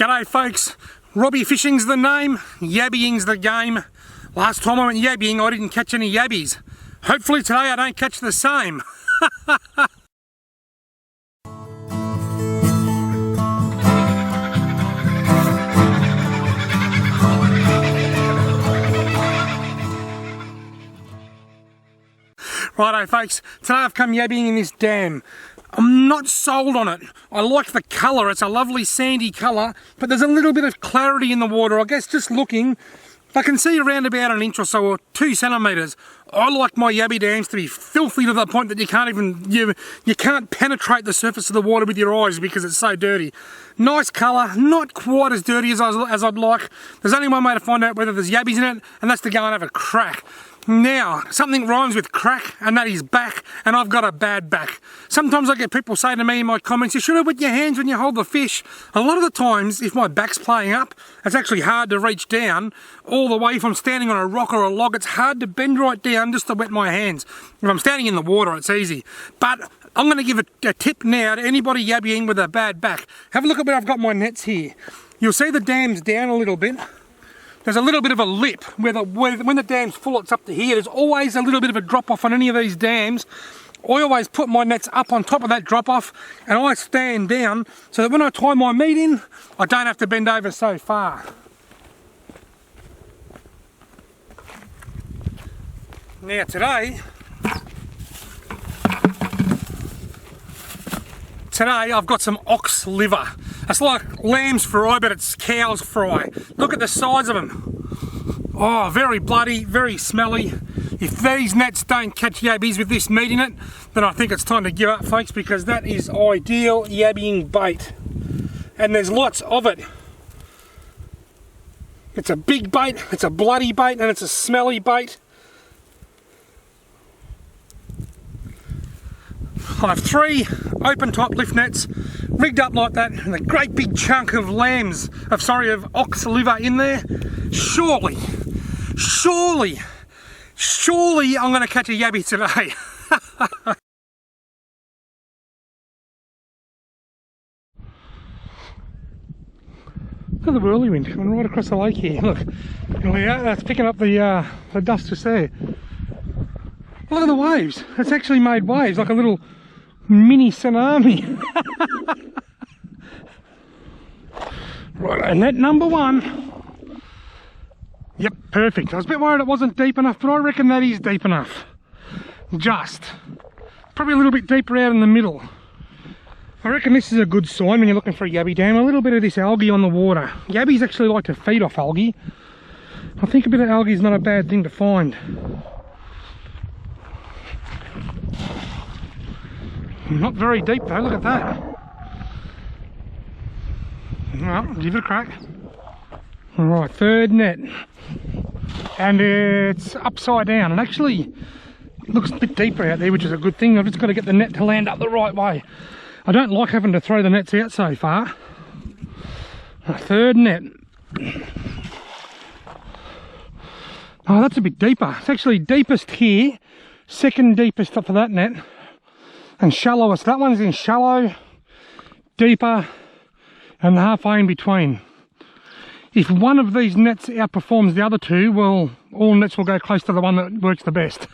G'day folks, Robbie fishing's the name, yabbying's the game. Last time I went yabbying I didn't catch any yabbies. Hopefully today I don't catch the same. Righto folks, today I've come yabbying in this dam. I'm not sold on it. I like the colour, it's a lovely sandy colour, but there's a little bit of clarity in the water. I guess just looking, I can see around about an inch or so, or 2 centimetres. I like my yabby dams to be filthy to the point that you can't even, you can't penetrate the surface of the water with your eyes because it's so dirty. Nice colour, not quite as dirty as I'd like. There's only one way to find out whether there's yabbies in it, and that's to go and have a crack. Now, something rhymes with crack, and that is back, and I've got a bad back. Sometimes I get people say to me in my comments, you should have wet your hands when you hold the fish. A lot of the times, if my back's playing up, it's actually hard to reach down all the way. If I'm standing on a rock or a log, it's hard to bend right down just to wet my hands. If I'm standing in the water, it's easy. But I'm going to give a tip now to anybody yabbying with a bad back. Have a look at where I've got my nets here. You'll see the dam's down a little bit. There's a little bit of a lip where when the dam's full, it's up to here. There's always a little bit of a drop off on any of these dams. I always put my nets up on top of that drop off and I stand down so that when I tie my meat in, I don't have to bend over so far. Now today I've got some ox liver. It's like lamb's fry, but it's cow's fry. Look at the size of them. Oh, very bloody, very smelly. If these nets don't catch yabbies with this meat in it, then I think it's time to give up, folks, because that is ideal yabbying bait. And there's lots of it. It's a big bait, it's a bloody bait, and it's a smelly bait. I have 3 open top lift nets rigged up like that and a great big chunk of of ox liver in there. Surely I'm going to catch a yabby today. Look at the whirlwind coming right across the lake here. Look, that's picking up the dust just there. Look at the waves. It's actually made waves like a little mini tsunami. Right, and net number 1. Yep, perfect. I was a bit worried it wasn't deep enough, but I reckon that is deep enough. Just. Probably a little bit deeper out in the middle. I reckon this is a good sign when you're looking for a yabby dam. A little bit of this algae on the water. Yabbies actually like to feed off algae. I think a bit of algae is not a bad thing to find. Not very deep though, look at that. Well, give it a crack. Alright, 3rd net. And it's upside down. And actually, it looks a bit deeper out there, which is a good thing. I've just got to get the net to land up the right way. I don't like having to throw the nets out so far. 3rd net. Oh, that's a bit deeper. It's actually deepest here. 2nd deepest up for that net. And shallowest. That one's in shallow, deeper, and halfway in between. If one of these nets outperforms the other 2, well, all nets will go close to the one that works the best.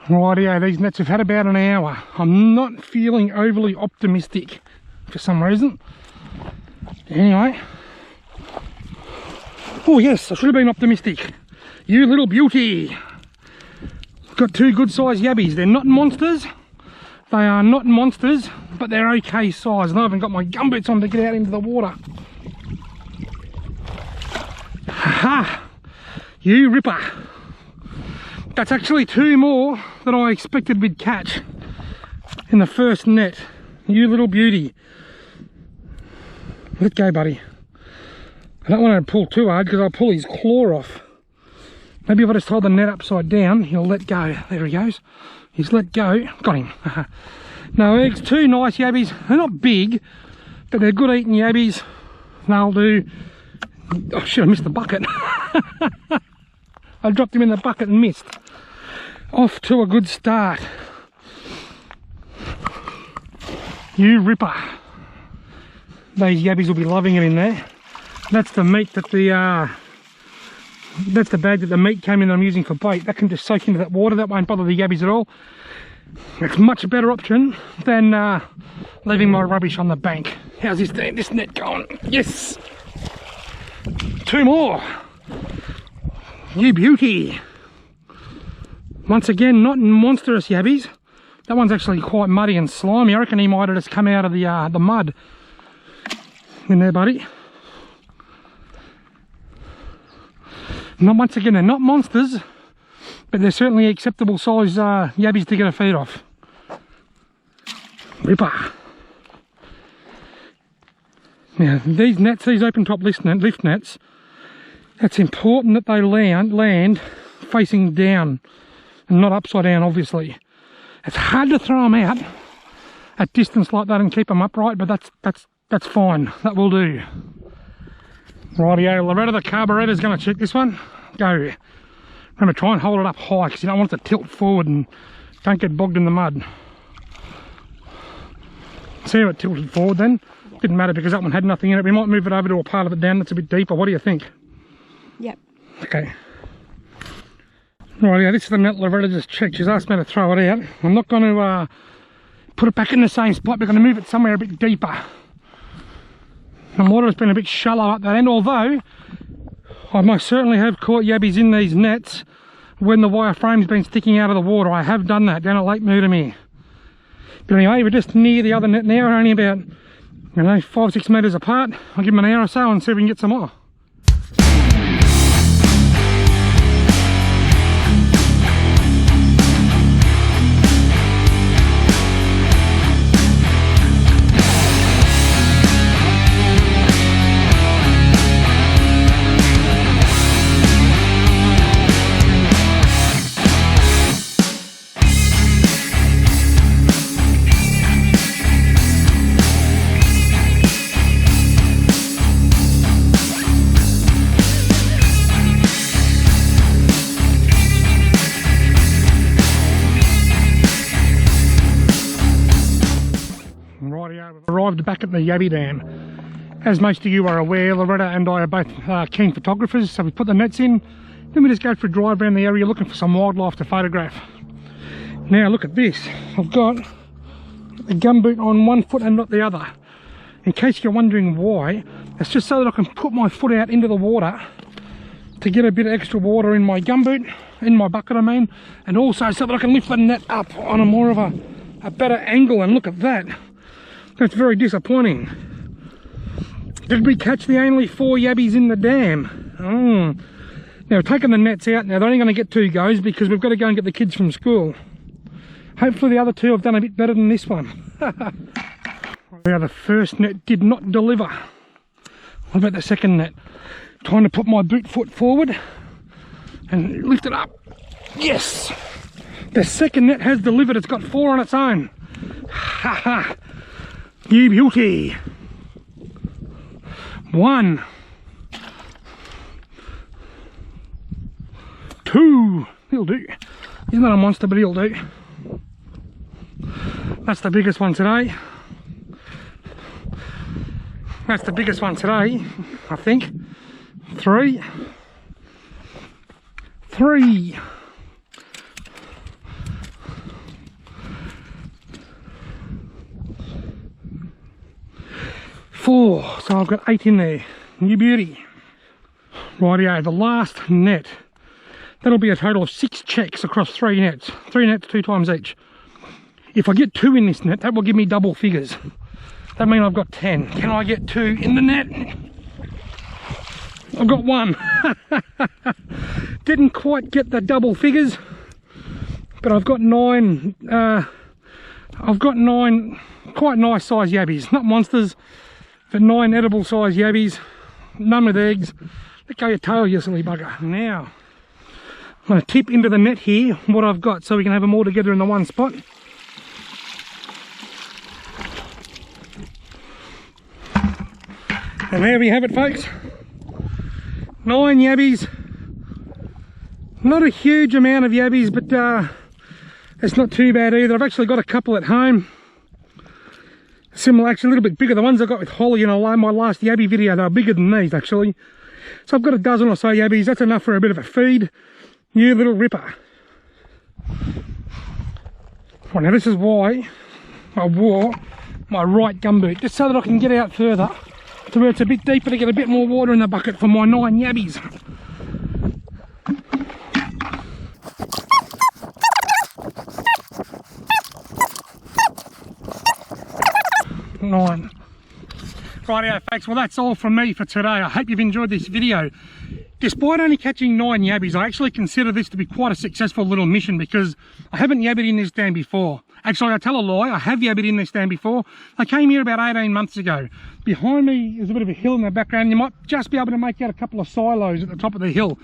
Rightio, these nets have had about an hour. I'm not feeling overly optimistic for some reason. Anyway. Oh yes, I should have been optimistic. You little beauty. Got 2 good sized yabbies. They're not monsters. They are not monsters, but they're okay size. And I haven't got my gumboots on to get out into the water. Ha! You ripper. That's actually 2 more than I expected we'd catch in the first net. You little beauty. Let go, buddy. I don't want to pull too hard because I'll pull his claw off. Maybe if I just hold the net upside down, he'll let go. There he goes. He's let go. Got him. No eggs. 2 nice yabbies. They're not big, but they're good eating yabbies. They'll do. Oh, I should have missed the bucket. I dropped him in the bucket and missed. Off to a good start. You ripper. These yabbies will be loving it in there. That's the meat that that's the bag that the meat came in that I'm using for bait. That can just soak into that water. That won't bother the yabbies at all. It's a much better option than leaving my rubbish on the bank. How's this net going? Yes! 2 more! You beauty! Once again, not monstrous yabbies. That one's actually quite muddy and slimy. I reckon he might have just come out of the mud. In there, buddy. Once again, they're not monsters, but they're certainly acceptable size yabbies to get a feed off. Ripper. Now these nets, these open top lift nets, it's important that they land facing down and not upside down, obviously. It's hard to throw them out at distance like that and keep them upright, but that's fine. That will do. Rightio, Loretta the carburettor's going to check this one. Go. Remember, try and hold it up high because you don't want it to tilt forward and don't get bogged in the mud. See how it tilted forward then? Yep. Didn't matter because that one had nothing in it. We might move it over to a part of it down that's a bit deeper. What do you think? Yep. Okay. Right, yeah, this is the net Loretta just checked. She's asked me to throw it out. I'm not going to put it back in the same spot. We're going to move it somewhere a bit deeper. The water's been a bit shallow up that end, although I most certainly have caught yabbies in these nets when the wire frame's been sticking out of the water. I have done that down at Lake Moodamere. But anyway, we're just near the other net now, only about, 5-6 metres apart. I'll give them an hour or so and see if we can get some more. Arrived back at the Yabby Dam. As most of you are aware, Loretta and I are both keen photographers, so we put the nets in, then we just go for a drive around the area looking for some wildlife to photograph. Now look at this, I've got a gumboot on one foot and not the other. In case you're wondering why, it's just so that I can put my foot out into the water to get a bit of extra water in my gumboot, in my bucket I mean, and also so that I can lift the net up on a more of a better angle. And look at that. That's very disappointing. Did we catch the only 4 yabbies in the dam? Now we're taking the nets out now. They're only going to get 2 goes because we've got to go and get the kids from school. Hopefully the other 2 have done a bit better than this one. Now the first net did not deliver. What about the second net? Trying to put my boot foot forward and lift it up. Yes! The second net has delivered. It's got 4 on its own. Ha ha! You beauty! 1, 2. He'll do. He's not a monster, but he'll do. That's the biggest one today. That's the biggest one today, I think. 3. 3. 4, so I've got 8 in there. You beauty. Rightio, the last net. That'll be a total of 6 checks across 3 nets. 3 nets, 2 times each. If I get 2 in this net, that will give me double figures. That means I've got 10. Can I get 2 in the net? I've got 1. Didn't quite get the double figures, but I've got 9. I've got 9 quite nice size yabbies, not monsters, but 9 edible size yabbies, none with eggs. Let go your tail, you silly bugger. Now, I'm going to tip into the net here what I've got so we can have them all together in the one spot. And there we have it, folks. 9 yabbies. Not a huge amount of yabbies, but it's not too bad either. I've actually got a couple at home. Similar, actually a little bit bigger. The ones I got with Holly in my last yabby video, they were bigger than these actually. So I've got a dozen or so yabbies. That's enough for a bit of a feed. You little ripper. Well, now this is why I wore my right gumboot, just so that I can get out further to where it's a bit deeper to get a bit more water in the bucket for my 9 yabbies. Nine. Rightio folks, well that's all from me for today. I hope you've enjoyed this video. Despite only catching 9 yabbies, I actually consider this to be quite a successful little mission because I haven't yabbied in this dam before. Actually, I tell a lie, I have yabbied in this dam before. I came here about 18 months ago. Behind me is a bit of a hill in the background. You might just be able to make out a couple of silos at the top of the hill.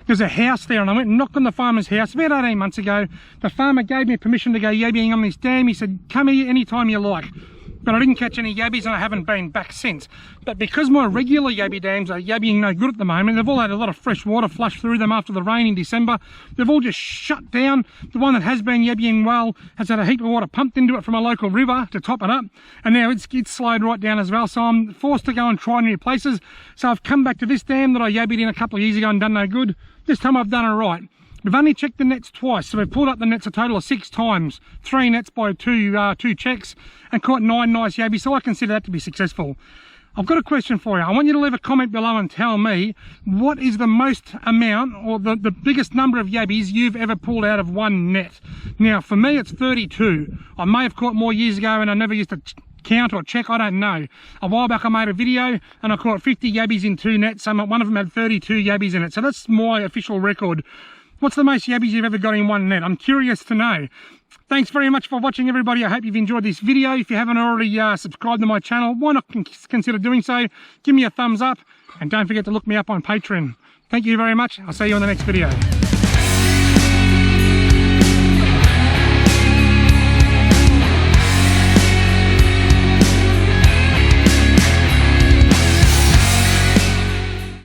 There's a house there and I went and knocked on the farmer's house about 18 months ago. The farmer gave me permission to go yabbying on this dam. He said, come here anytime you like. But I didn't catch any yabbies and I haven't been back since. But because my regular yabby dams are yabbying no good at the moment, they've all had a lot of fresh water flush through them after the rain in December. They've all just shut down. The one that has been yabbying well has had a heap of water pumped into it from a local river to top it up. And now it's slowed right down as well. So I'm forced to go and try new places. So I've come back to this dam that I yabbied in a couple of years ago and done no good. This time I've done it right. We've only checked the nets twice, so we've pulled up the nets a total of 6 times. 3 nets by 2 checks, and caught 9 nice yabbies, so I consider that to be successful. I've got a question for you. I want you to leave a comment below and tell me what is the most amount, or the biggest number of yabbies you've ever pulled out of one net. Now, for me, it's 32. I may have caught more years ago and I never used to count or check, I don't know. A while back I made a video and I caught 50 yabbies in 2 nets. One of them had 32 yabbies in it, so that's my official record. What's the most yabbies you've ever got in one net? I'm curious to know. Thanks very much for watching, everybody. I hope you've enjoyed this video. If you haven't already subscribed to my channel, why not consider doing so? Give me a thumbs up and don't forget to look me up on Patreon. Thank you very much. I'll see you in the next video.